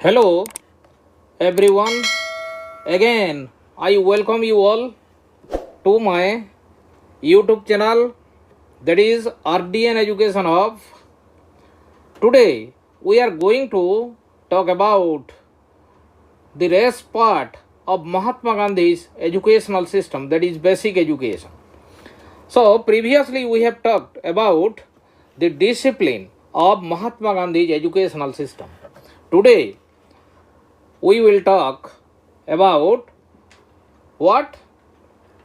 Hello everyone. Again, I welcome you all to my YouTube channel, that is RDN Education Hub. Today we are going to talk about the rest part of Mahatma Gandhi's educational system, that is basic education. So previously we have talked about the discipline of Mahatma Gandhi's educational system. Today we will talk about what?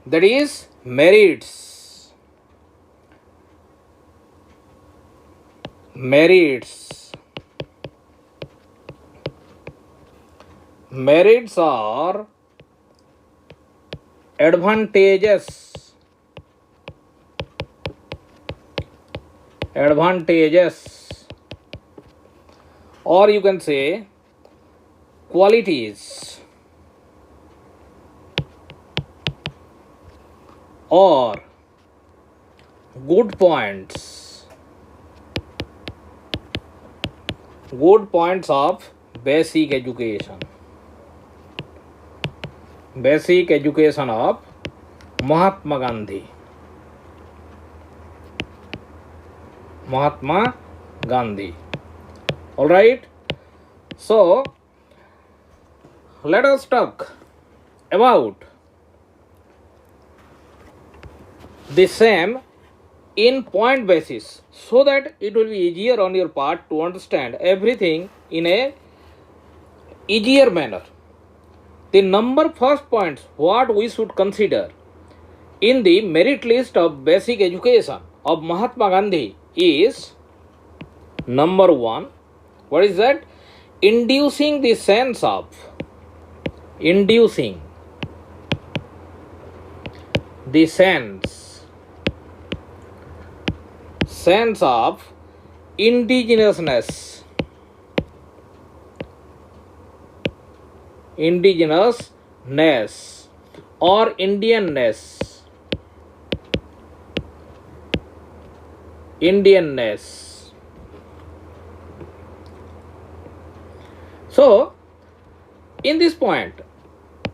That is merits. Merits. Merits are advantages. Advantages. Or you can say qualities or good points of basic education of Mahatma Gandhi. All right, so let us talk about the same in point basis so that it will be easier on your part to understand everything in a easier manner. The number first points what we should consider in the merit list of basic education of Mahatma Gandhi is number 1. What is that? Inducing the sense of indigenousness. Indigenousness or Indianness. So in this point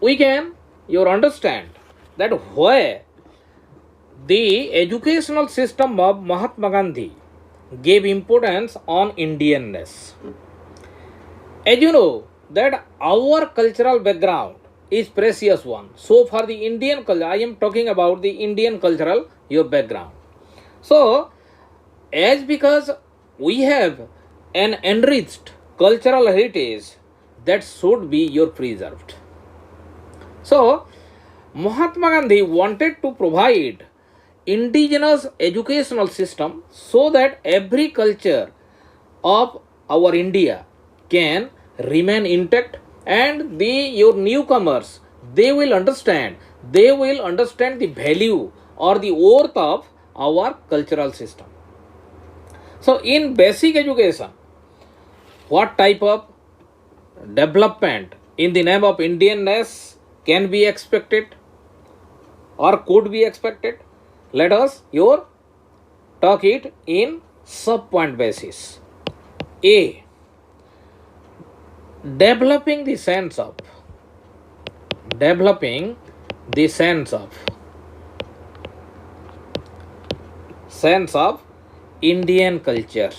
we can understand that why the educational system of Mahatma Gandhi gave importance on Indianness. As you know that our cultural background is precious one. So for the Indian culture, I am talking about the Indian cultural your background. So as because we have an enriched cultural heritage that should be your preserved. So Mahatma Gandhi wanted to provide indigenous educational system so that every culture of our India can remain intact, and your newcomers they will understand the value or the worth of our cultural system. So in basic education, what type of development in the name of Indianness can be expected or could be expected? Let us talk it in sub point basis. A. Developing the sense of Indian culture.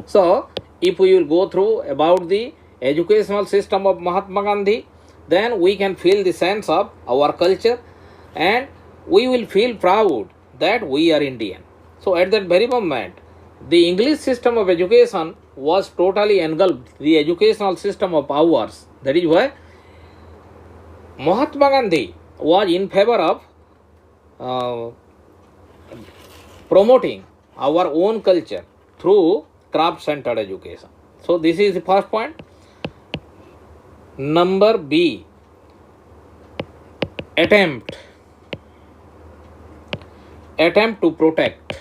So if we will go through about the educational system of Mahatma Gandhi, then we can feel the sense of our culture and we will feel proud that we are Indian. So at that very moment, the English system of education was totally engulfed the educational system of ours. That is why Mahatma Gandhi was in favor of promoting our own culture through craft-centered education. So this is the first point. Number B. Attempt to protect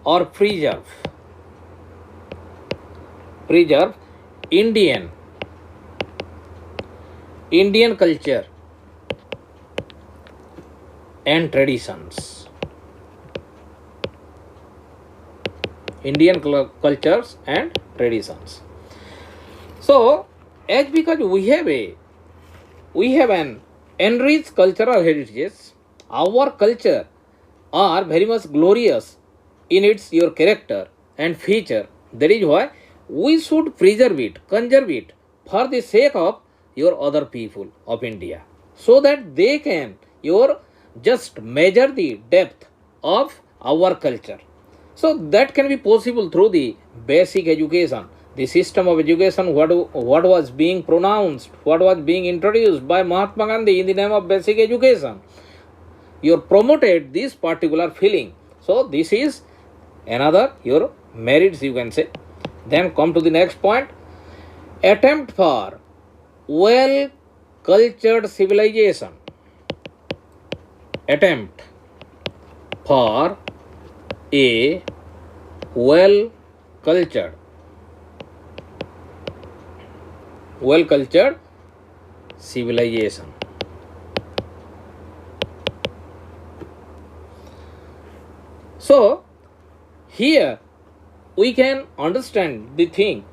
or preserve Indian culture and traditions. Indian cultures and traditions. So, as because we have an enriched cultural heritage, our culture are very much glorious in its your character and feature. That is why we should preserve it, conserve it for the sake of your other people of India, so that they can your just measure the depth of our culture. So that can be possible through the basic education, the system of education, what was being pronounced, what was being introduced by Mahatma Gandhi in the name of basic education. You promoted this particular feeling. So this is another your merits, you can say. Then come to the next point. Attempt for well cultured civilization. Attempt for a well cultured civilization. So here we can understand the thing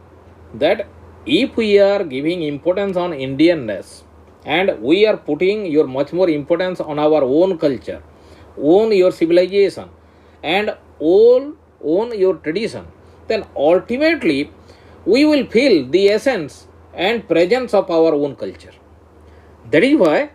that if we are giving importance on Indianness and we are putting your much more importance on our own culture, own your civilization, and all own your tradition, then ultimately we will feel the essence and presence of our own culture. That is why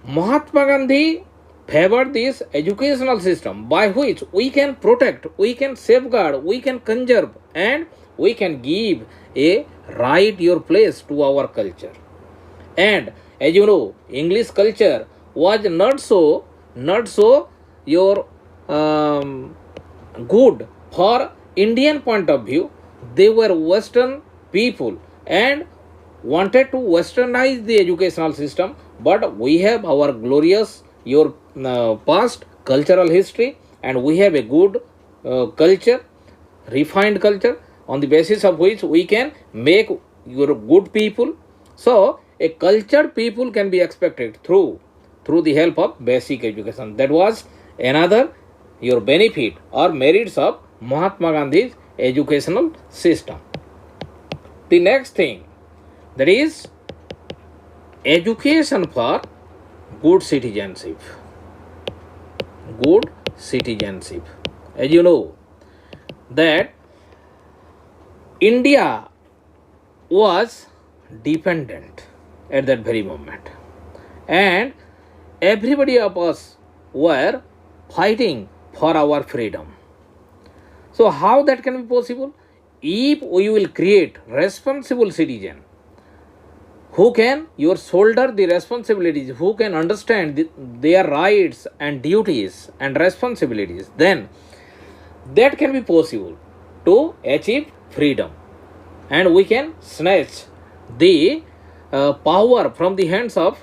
Mahatma Gandhi favored this educational system by which we can protect, we can safeguard, we can conserve, and we can give a right your place to our culture. And as you know, English culture was not so your good for Indian point of view. They were Western people and wanted to westernize the educational system, but we have our glorious your past cultural history, and we have a good culture, refined culture, on the basis of which we can make your good people. So a cultured people can be expected through the help of basic education. That was another your benefit or merits of Mahatma Gandhi's educational system. The next thing, that is education for good citizenship. Good citizenship. As you know that India was dependent at that very moment, and everybody of us were fighting for our freedom. So how that can be possible? If we will create responsible citizen who can your shoulder the responsibilities, who can understand their rights and duties and responsibilities, then that can be possible to achieve freedom, and we can snatch the power from the hands of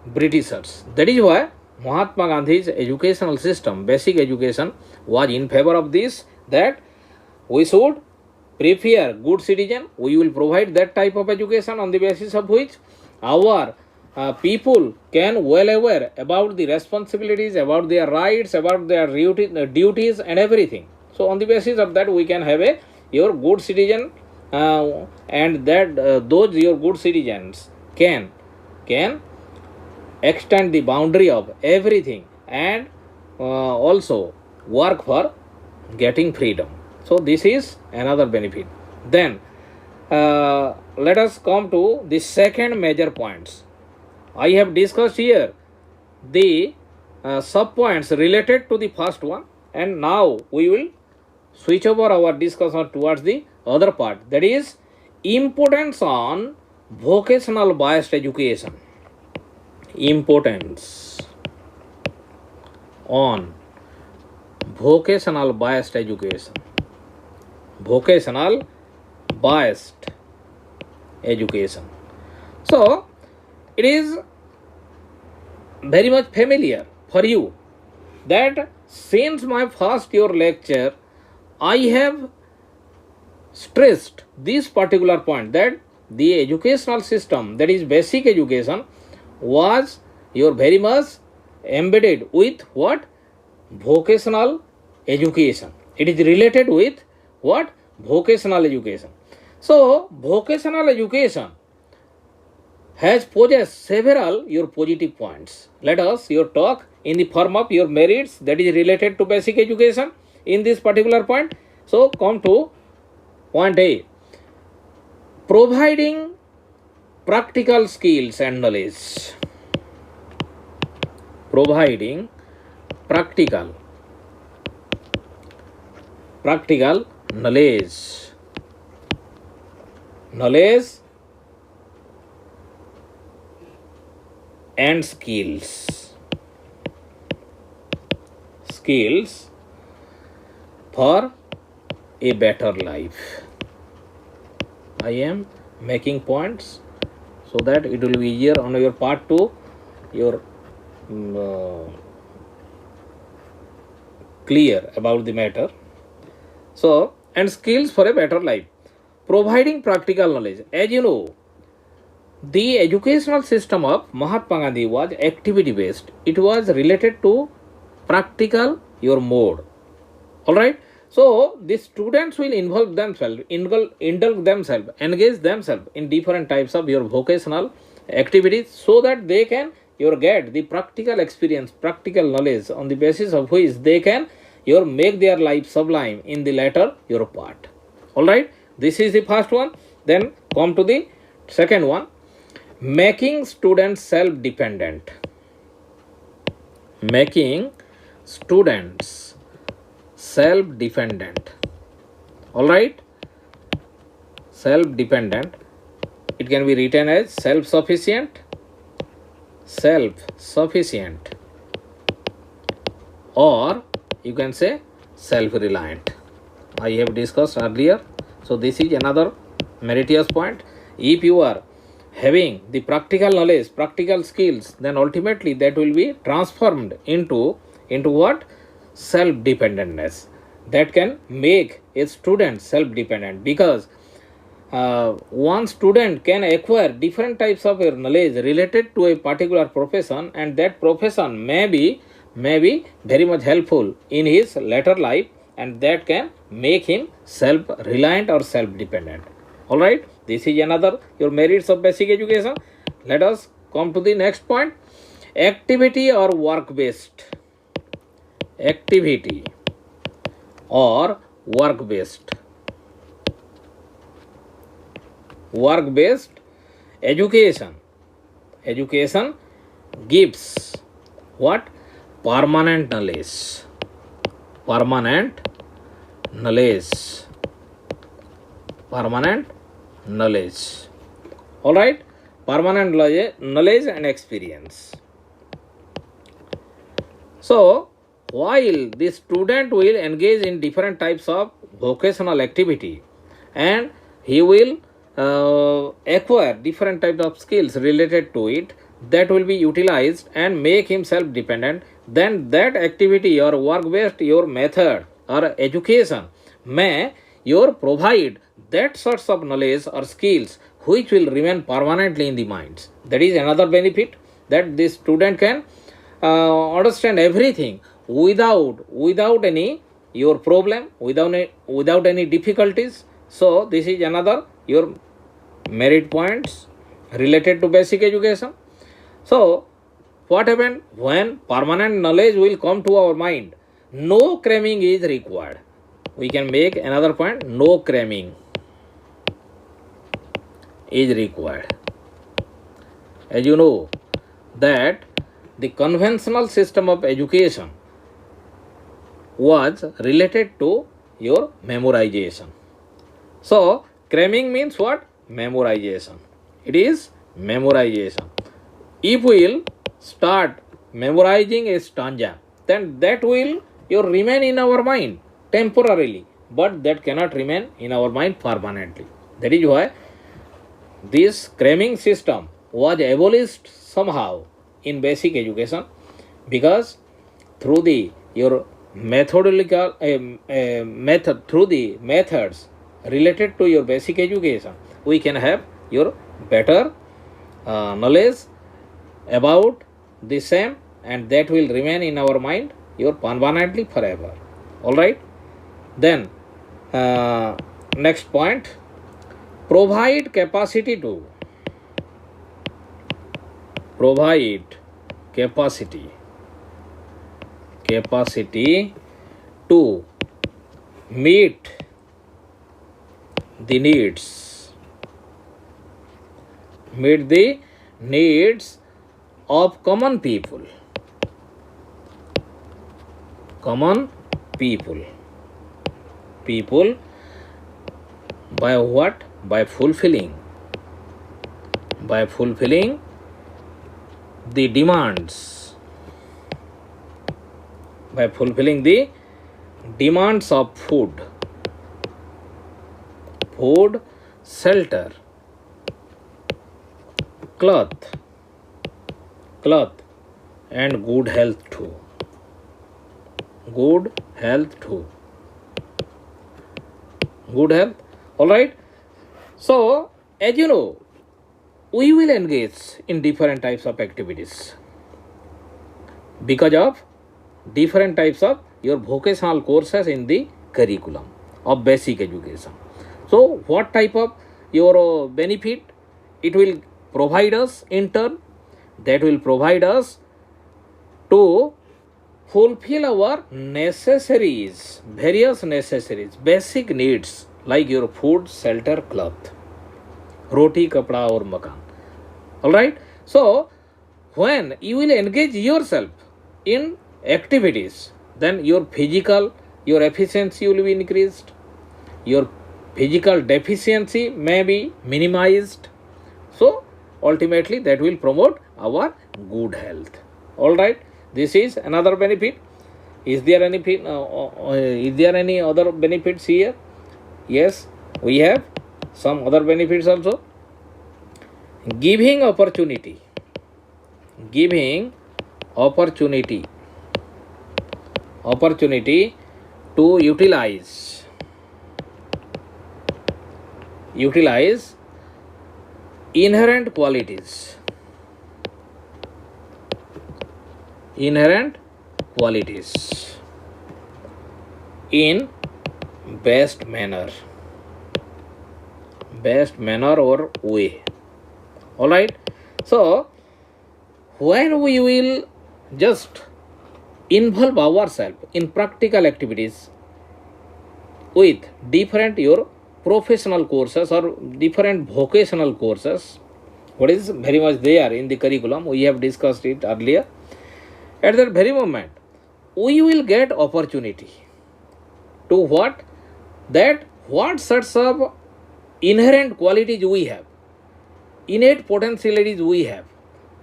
Britishers. That is why Mahatma Gandhi's educational system, basic education, was in favor of this, that we should prepare good citizen. We will provide that type of education on the basis of which our people can well aware about the responsibilities, about their rights, about their duties and everything. So on the basis of that we can have a your good citizen, and that those your good citizens can extend the boundary of everything, and also work for getting freedom. So this is another benefit. Then let us come to the second major points. I have discussed here the sub points related to the first one, and now we will switch over our discussion towards the other part, that is importance on vocational biased education. Importance on vocational biased education. Vocational biased education. So it is very much familiar for you that since my first year lecture I have stressed this particular point, that the educational system, that is basic education, was your very much embedded with what? Vocational education. It is related with what? Vocational education. So, vocational education has possessed several your positive points. Let us your talk in the form of your merits that is related to basic education in this particular point. So, come to point A. Providing practical skills and knowledge. Providing practical knowledge and skills for a better life. I am making points so that it will be easier on your part to your clear about the matter. So, and skills for a better life. Providing practical knowledge. As you know, the educational system of Mahatma Gandhi was activity based. It was related to practical your mode. Alright. So, the students will involve themselves, indulge themselves, engage themselves in different types of your vocational activities so that they can your get the practical experience, practical knowledge on the basis of which they can your make their life sublime in the latter your part. Alright, this is the first one. Then come to the second one. Making students self-dependent. Making students self-dependent. Alright, self-dependent. It can be written as self-sufficient, or you can say self-reliant. I have discussed earlier. So this is another meritorious point. If you are having the practical knowledge, practical skills, then ultimately that will be transformed into what? Self-dependentness. That can make a student self-dependent, because one student can acquire different types of knowledge related to a particular profession, and that profession may be very much helpful in his later life, and that can make him self-reliant or self-dependent. Alright, this is another your merits of basic education. Let us come to the next point. Activity or work-based. Activity or work-based. Work-based education. Education gives what? Permanent knowledge. Permanent knowledge. Alright, permanent knowledge and experience. So, while the student will engage in different types of vocational activity, and he will acquire different types of skills related to it that will be utilized and make himself dependent, then that activity or work-based your method or education may your provide that sorts of knowledge or skills which will remain permanently in the minds. That is another benefit, that the student can understand everything without any your problem, without any difficulties. So this is another your merit points related to basic education. So what happens when permanent knowledge will come to our mind? No cramming is required. We can make another point, no cramming is required. As you know that the conventional system of education was related to your memorization. So cramming means what? Memorization. It is memorization. If we will start memorizing a stanza, then that will remain in our mind temporarily, but that cannot remain in our mind permanently. That is why this cramming system was abolished somehow in basic education, because through the your methodological method, through the methods related to your basic education, we can have your better knowledge about the same, and that will remain in our mind your permanently forever. All right. Then Next point, provide capacity to meet the needs of common people by what? By fulfilling the demands of food, shelter, cloth, and good health too. All right. So, as you know, we will engage in different types of activities because of different types of your vocational courses in the curriculum of basic education. So, what type of your benefit it will provide us in turn? That will provide us to fulfill our necessaries, various necessaries, basic needs like your food, shelter, cloth, roti, kapda, or makan. All right. So, when you will engage yourself in activities, then your efficiency will be increased, your physical deficiency may be minimized. So, ultimately, that will promote our good health. All right. This is another benefit. Is there any other benefits here? Yes, we have some other benefits also. Giving opportunity to utilize inherent qualities in best manner or way. All right. So, when we will just involve ourselves in practical activities with different your professional courses or different vocational courses, what is very much there in the curriculum, we have discussed it earlier. At that very moment, we will get opportunity to what sorts of inherent qualities we have, innate potentialities we have,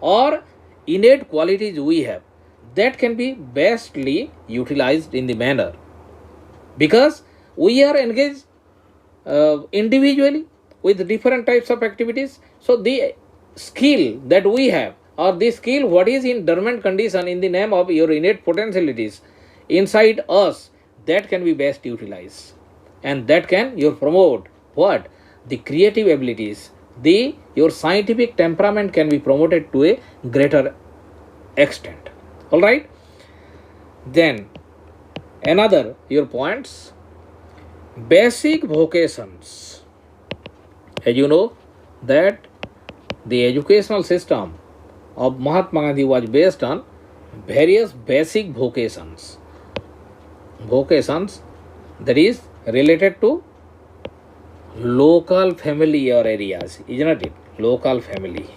or innate qualities we have, that can be bestly utilized in the manner, because we are engaged individually with different types of activities. So the skill that we have, or the skill what is in dormant condition in the name of your innate potentialities inside us, that can be best utilized, and that can you promote what? The creative abilities, your scientific temperament can be promoted to a greater extent. All right. Then another your points, basic vocations. As you know that the educational system of Mahatma Gandhi was based on various basic vocations that is related to local family or areas, isn't it? Local family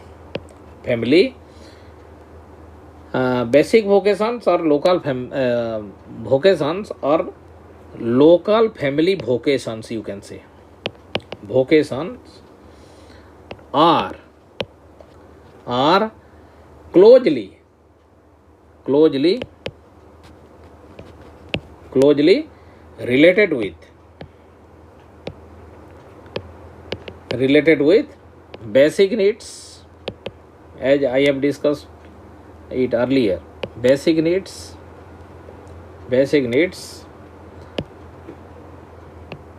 basic vocations or vocations or local family vocations, you can say. Vocations are closely related with basic needs, as I have discussed it earlier. Basic needs,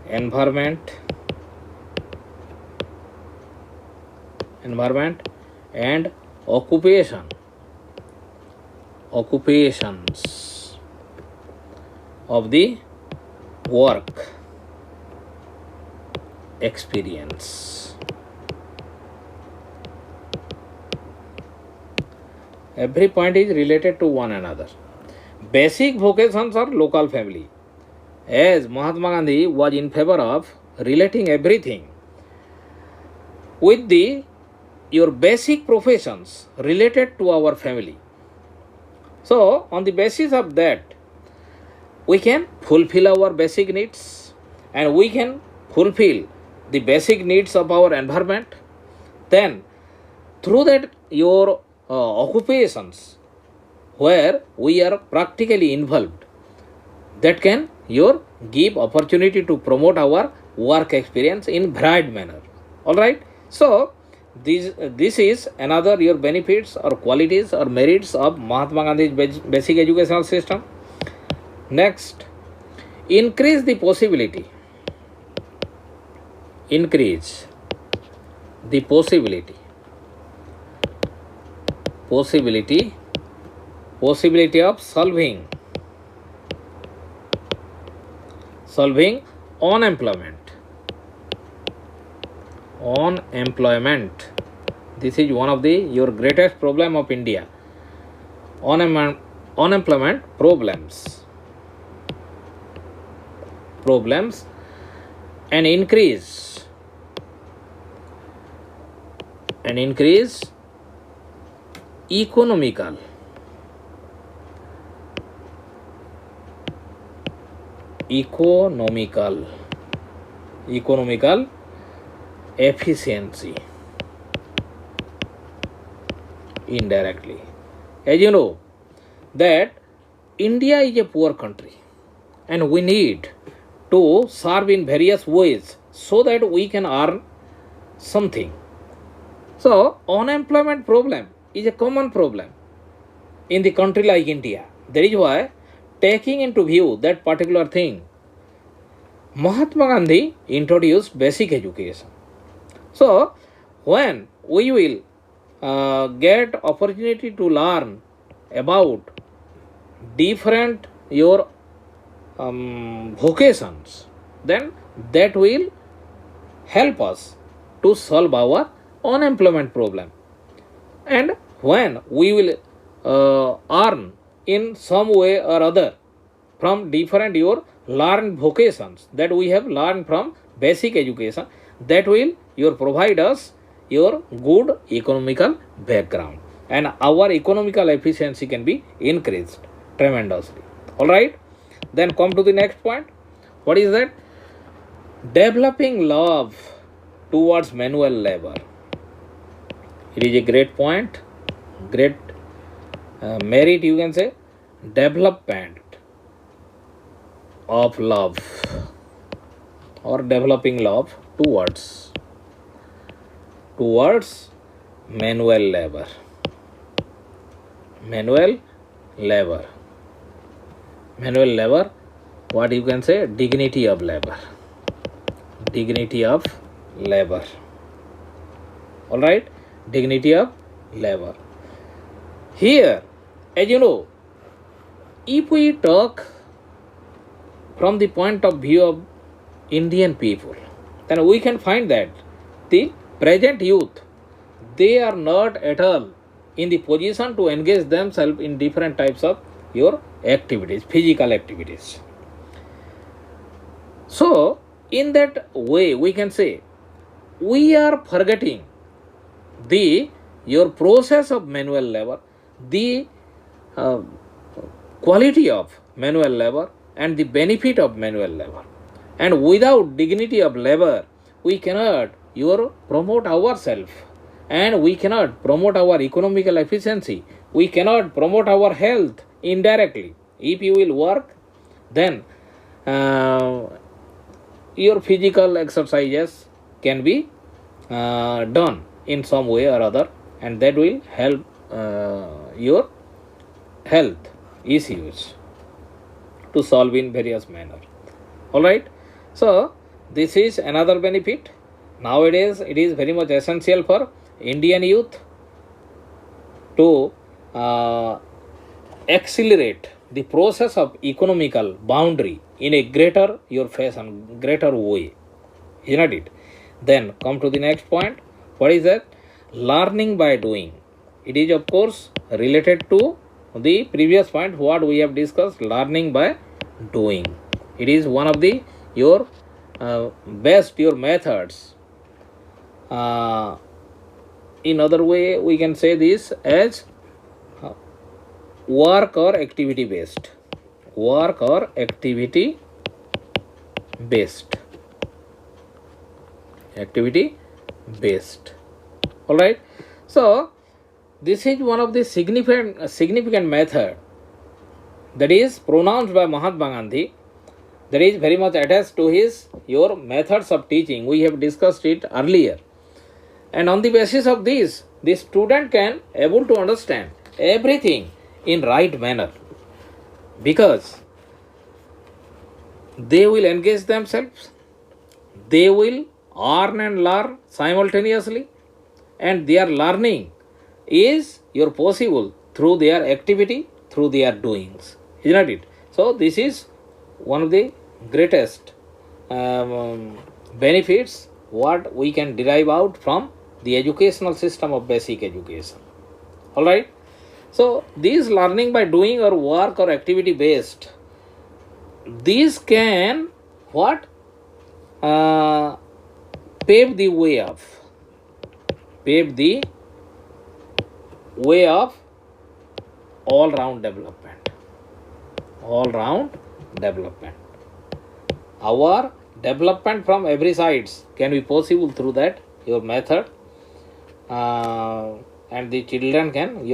environment and occupations of the work experience. Every point is related to one another. Basic vocations are local family. As Mahatma Gandhi was in favor of relating everything with the your basic professions related to our family. So, on the basis of that, we can fulfill our basic needs and we can fulfill the basic needs of our environment. Then, through that, your occupations where we are practically involved, that can your give opportunity to promote our work experience in varied manner. All right. So, this is another your benefits or qualities or merits of Mahatma Gandhi's basic educational system. Next, increase the possibility. Increase the possibility of solving unemployment. This is one of the your greatest problem of India. Unemployment problems and increase economical efficiency indirectly. As you know that India is a poor country and we need to serve in various ways so that we can earn something. So unemployment problem is a common problem in the country like India. That is why taking into view that particular thing, Mahatma Gandhi introduced basic education. So, when we will get opportunity to learn about different your vocations, then that will help us to solve our unemployment problem. And when we will earn in some way or other from different your learned vocations that we have learned from basic education, that will your provide us your good economical background and our economical efficiency can be increased tremendously. All right, then come to the next point. What is that? Developing love towards manual labor. It is a great point, great merit, you can say. Development of love or developing love towards manual labor. What you can say? Dignity of labor. All right, dignity of labor. Here, as you know, if we talk from the point of view of Indian people, then we can find that the present youth, they are not at all in the position to engage themselves in different types of your activities, physical activities. So, in that way, we can say we are forgetting the your process of manual labor, the quality of manual labor and the benefit of manual labor. And without dignity of labor, we cannot promote ourselves and we cannot promote our economical efficiency. We cannot promote our health indirectly. If you will work, then your physical exercises can be done in some way or other, and that will help your health issues to solve in various manner. All right, so this is another benefit. Nowadays it is very much essential for Indian youth to accelerate the process of economical boundary in a greater your fashion, greater way, isn't it? Then come to the next point. What is that? Learning by doing. It is of course related to the previous point what we have discussed, learning by doing. It is one of the your best your methods. In other way we can say this as work or activity based. Work or activity based. Activity based. All right. So this is one of the significant method that is pronounced by Mahatma Gandhi, that is very much attached to his your methods of teaching. We have discussed it earlier, and on the basis of this, the student can able to understand everything in right manner, because they will engage themselves, they will earn and learn simultaneously, and their learning is your possible through their activity, through their doings, isn't it? So this is one of the greatest benefits what we can derive out from the educational system of basic education. All right. So this learning by doing or work or activity based, these can what pave the way of all round development. Our development from every sides can be possible through that your method, and the children can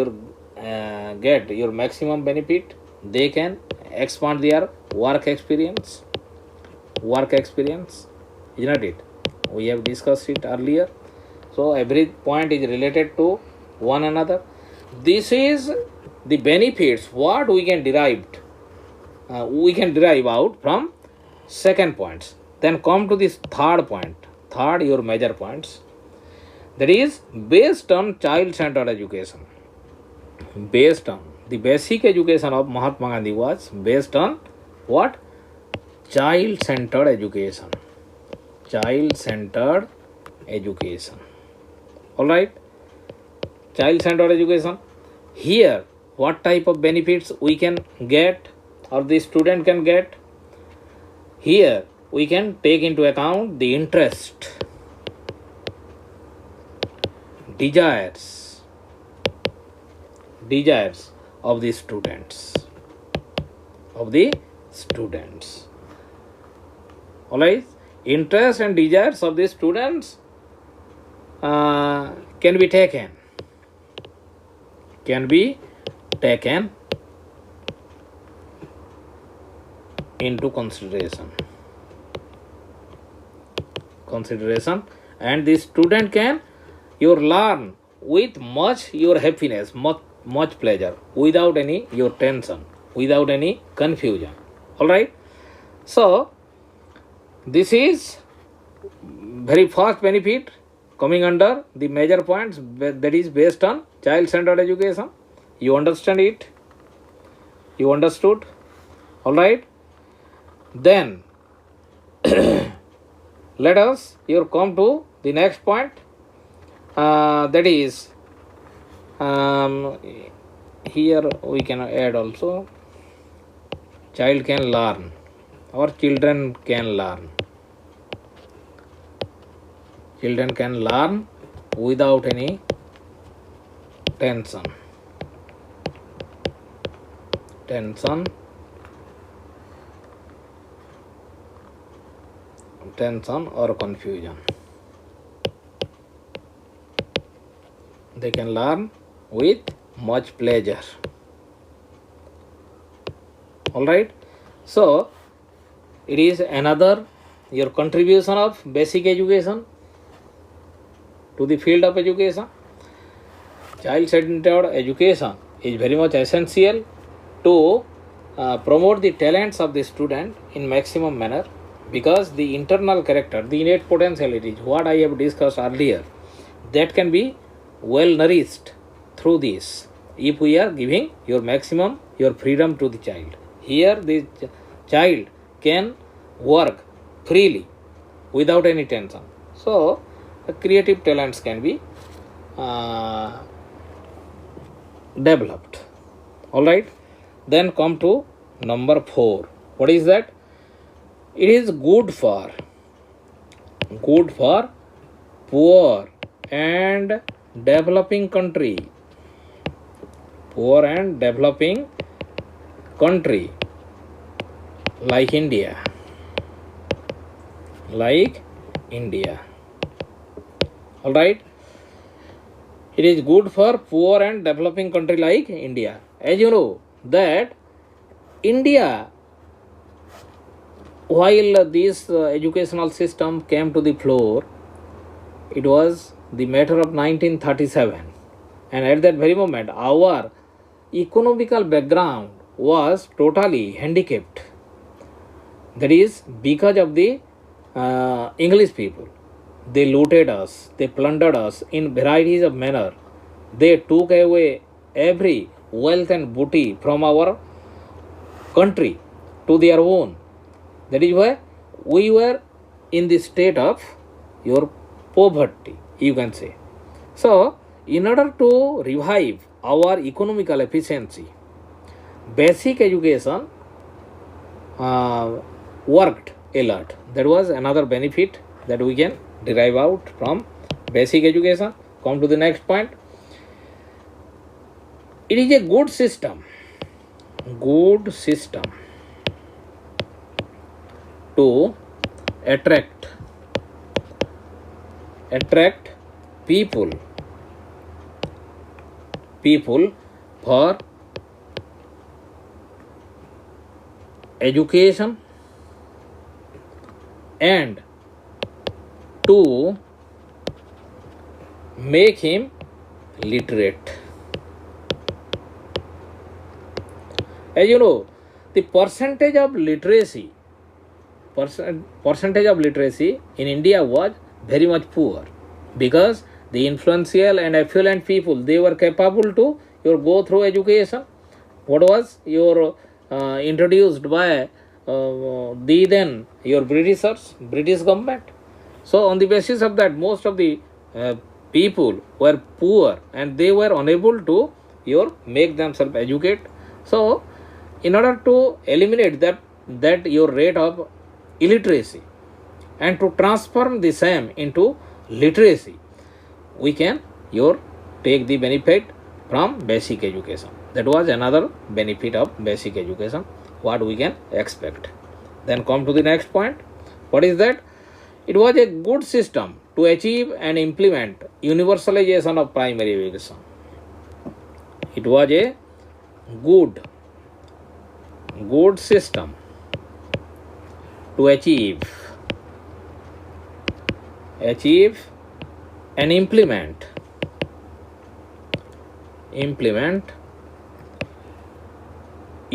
get your maximum benefit. They can expand their work experience, isn't it? We have discussed it earlier. So every point is related to one another. This is the benefits what we can derive out from second points. Then come to this third point, your major points, that is based on child centered education. Based on the basic education of Mahatma Gandhi was based on what? Child centered education. All right. Child centered education. Here what type of benefits we can get or the student can get? Here we can take into account the interest, desires of the students. All right. Interest and desires of the students can be taken into consideration, and the student can learn with much your happiness, much pleasure, without any your tension, without any confusion. All right. So this is very first benefit coming under the major points, that is based on child centered education. You understand it? You understood? All right. Then let us come to the next point, that is here we can add also child can learn or children can learn. Children can learn without any tension or confusion. They can learn with much pleasure. All right. So it is another your contribution of basic education to the field of education. Child centered education is very much essential to promote the talents of the student in maximum manner, because the internal character, the innate potentialities, what I have discussed earlier, that can be well nourished through this if we are giving your maximum your freedom to the child. Here the child can work freely without any tension. So creative talents can be uh, developed. All right, then come to number 4. What is that? It is good for poor and developing country, poor and developing country like India, like India. All right, it is good for poor and developing country like India. As you know that India, while this educational system came to the floor, it was the matter of 1937, and at that very moment our economical background was totally handicapped. That is because of the English people. They looted us, they plundered us in varieties of manner. They took away every wealth and booty from our country to their own. That is why we were in the state of your poverty, you can say. So, in order to revive our economical efficiency, basic education worked a lot. That was another benefit that we can derive out from basic education. Come to the next point. It is a good system to attract people for education and to make him literate. As you know, the percentage of literacy in India was very much poor, because the influential and affluent people, they were capable to go through education. What was your introduced by the then your British government. So on the basis of that, most of the people were poor and they were unable to make themselves educate. So in order to eliminate that your rate of illiteracy and to transform the same into literacy, we can take the benefit from basic education. That was another benefit of basic education, what we can expect. Then come to the next point. What is that? It was a good system to achieve and implement universalization of primary education. It was a good system to achieve and implement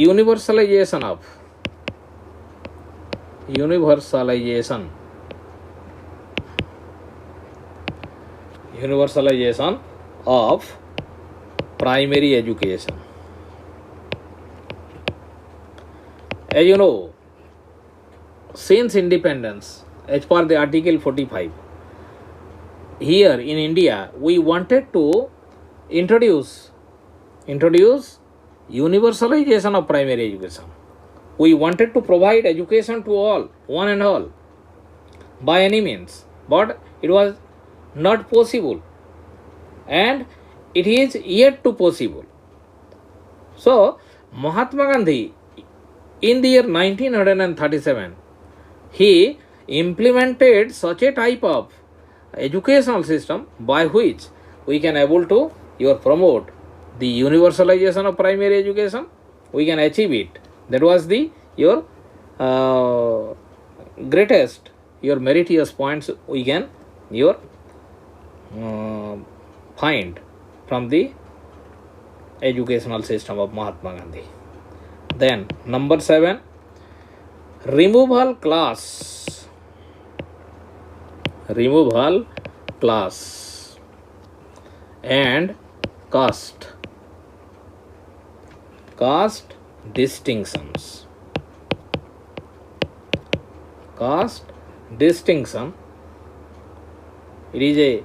universalization of primary education. As you know, since independence, as per the Article 45, here in India, we wanted to introduce universalization of primary education. We wanted to provide education to all, one and all, by any means, but it was not possible, and it is yet to possible. So Mahatma Gandhi, in the year 1937, he implemented such a type of educational system by which we can able to promote the universalization of primary education. We can achieve it. That was the greatest meritorious points we can find from the educational system of Mahatma Gandhi. Then number 7, removal class and caste distinctions. Caste distinction it is a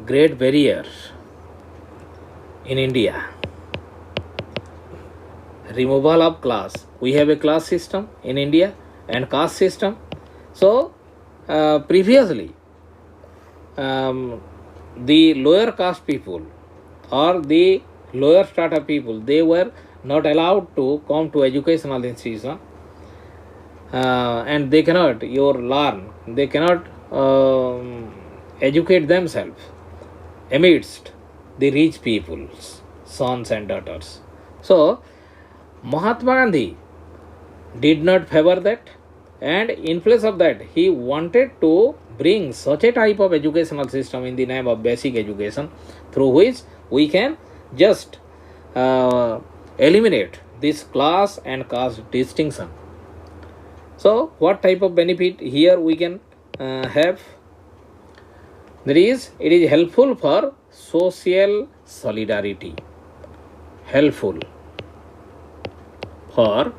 great barrier in India. Removal of class. We have a class system in India and caste system. So previously, the lower caste people or the lower strata people, they were not allowed to come to educational institution, and they cannot learn, they cannot educate themselves amidst the rich people's sons and daughters. So Mahatma Gandhi did not favor that, and in place of that he wanted to bring such a type of educational system in the name of basic education, through which we can just eliminate this class and caste distinction. So what type of benefit here we can have? That is, it is helpful for social solidarity. Helpful for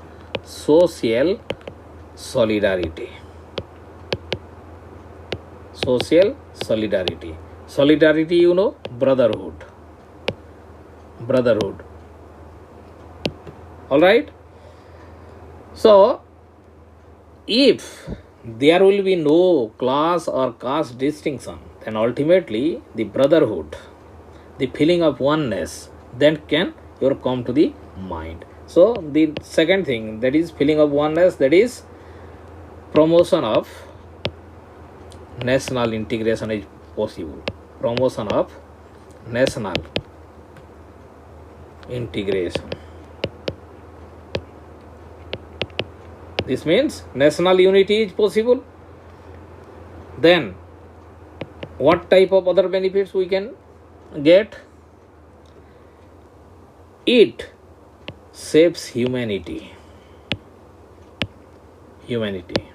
social solidarity. Social solidarity. Solidarity, you know, brotherhood. Brotherhood. All right. So, if there will be no class or caste distinction, then ultimately the brotherhood, the feeling of oneness, then can come to the mind. So the second thing, that is feeling of oneness, that is promotion of national integration is possible. Promotion of national integration. This means national unity is possible. Then what type of other benefits we can get? It saves humanity. Humanity.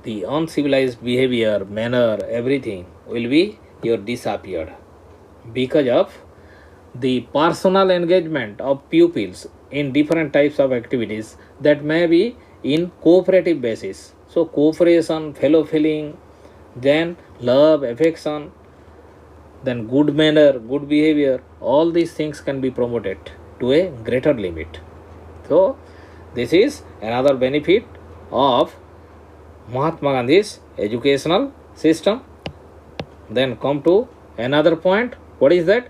The uncivilized behavior, manner, everything will be disappeared because of the personal engagement of pupils in different types of activities that may be in cooperative basis. So cooperation, fellow feeling, then love, affection, then good manner, good behavior, all these things can be promoted to a greater limit. So this is another benefit of Mahatma Gandhi's educational system. Then come to another point. What is that?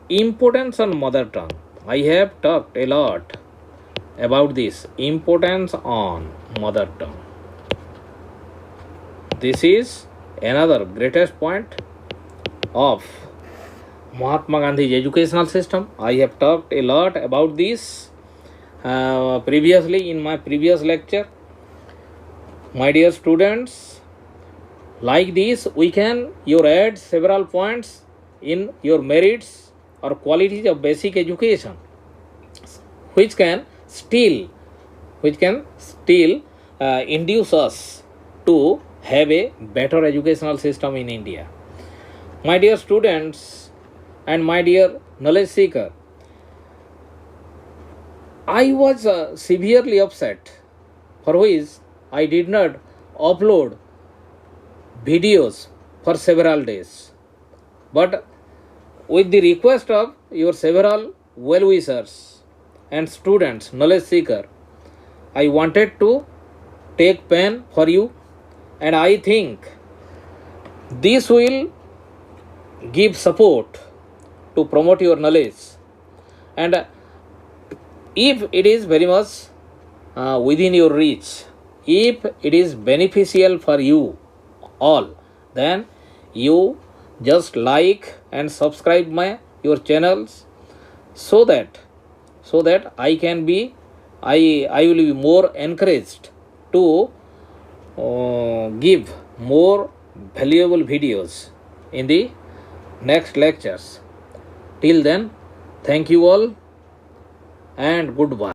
Importance on mother tongue. I have talked a lot about this. Importance on mother tongue. This is another greatest point of Mahatma Gandhi's educational system. I have talked a lot about this previously in my previous lecture. My dear students, like this we can add several points in your merits or qualities of basic education, which can still induce us to have a better educational system in India. My dear students and my dear knowledge seeker, I was severely upset for which I did not upload videos for several days. But with the request of your several well-wishers and students, knowledge seeker, I wanted to take pen for you, and I think this will give support to promote your knowledge. And if it is very much within your reach, if it is beneficial for you all, then you just like and subscribe your channels, so that I can be I will be more encouraged to give more valuable videos in the next lectures. Till then, thank you all and goodbye.